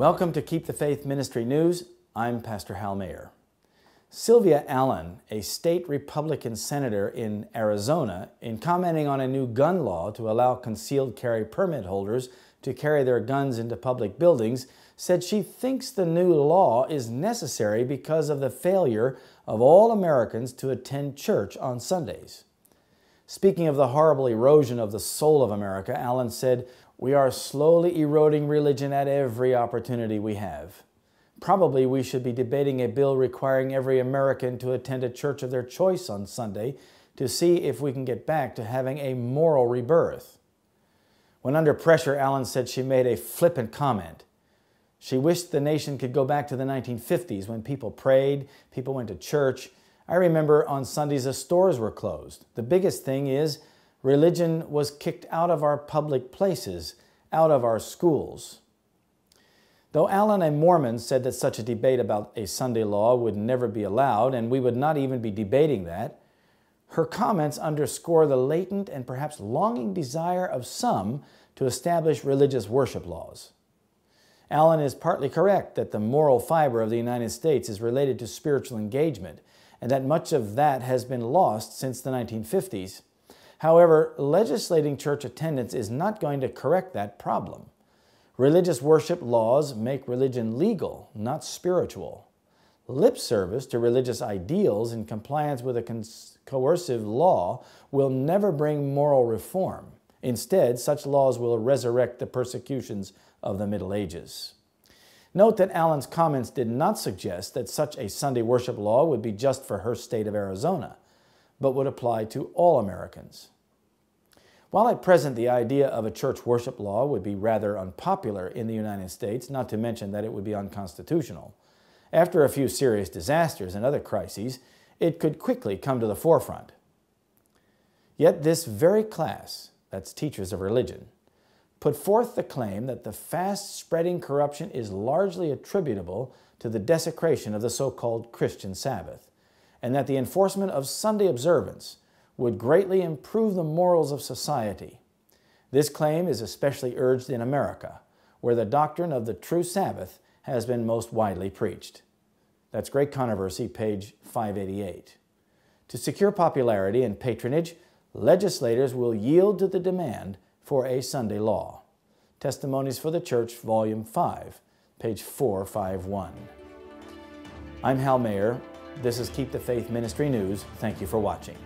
Welcome to Keep the Faith Ministry News. I'm Pastor Hal Mayer. Sylvia Allen, a state Republican senator in Arizona, in commenting on a new gun law to allow concealed carry permit holders to carry their guns into public buildings, said she thinks the new law is necessary because of the failure of all Americans to attend church on Sundays. Speaking of the horrible erosion of the soul of America, Allen said, "We are slowly eroding religion at every opportunity we have. Probably we should be debating a bill requiring every American to attend a church of their choice on Sunday to see if we can get back to having a moral rebirth." When under pressure, Allen said she made a flippant comment. She wished the nation could go back to the 1950s when people prayed, people went to church. I remember on Sundays the stores were closed. The biggest thing is religion was kicked out of our public places, out of our schools. Though Allen, a Mormon, said that such a debate about a Sunday law would never be allowed, and we would not even be debating that, her comments underscore the latent and perhaps longing desire of some to establish religious worship laws. Allen is partly correct that the moral fiber of the United States is related to spiritual engagement, and that much of that has been lost since the 1950s. However, legislating church attendance is not going to correct that problem. Religious worship laws make religion legal, not spiritual. Lip service to religious ideals in compliance with a coercive law will never bring moral reform. Instead, such laws will resurrect the persecutions of the Middle Ages. Note that Allen's comments did not suggest that such a Sunday worship law would be just for her state of Arizona, but would apply to all Americans. While at present the idea of a church worship law would be rather unpopular in the United States, not to mention that it would be unconstitutional, after a few serious disasters and other crises, it could quickly come to the forefront. Yet this very class, that's teachers of religion, put forth the claim that the fast-spreading corruption is largely attributable to the desecration of the so-called Christian Sabbath, and that the enforcement of Sunday observance would greatly improve the morals of society. This claim is especially urged in America, where the doctrine of the true Sabbath has been most widely preached. That's Great Controversy, page 588. To secure popularity and patronage, legislators will yield to the demand for a Sunday law. Testimonies for the Church, Volume 5, page 451. I'm Hal Mayer. This is Keep the Faith Ministry News. Thank you for watching.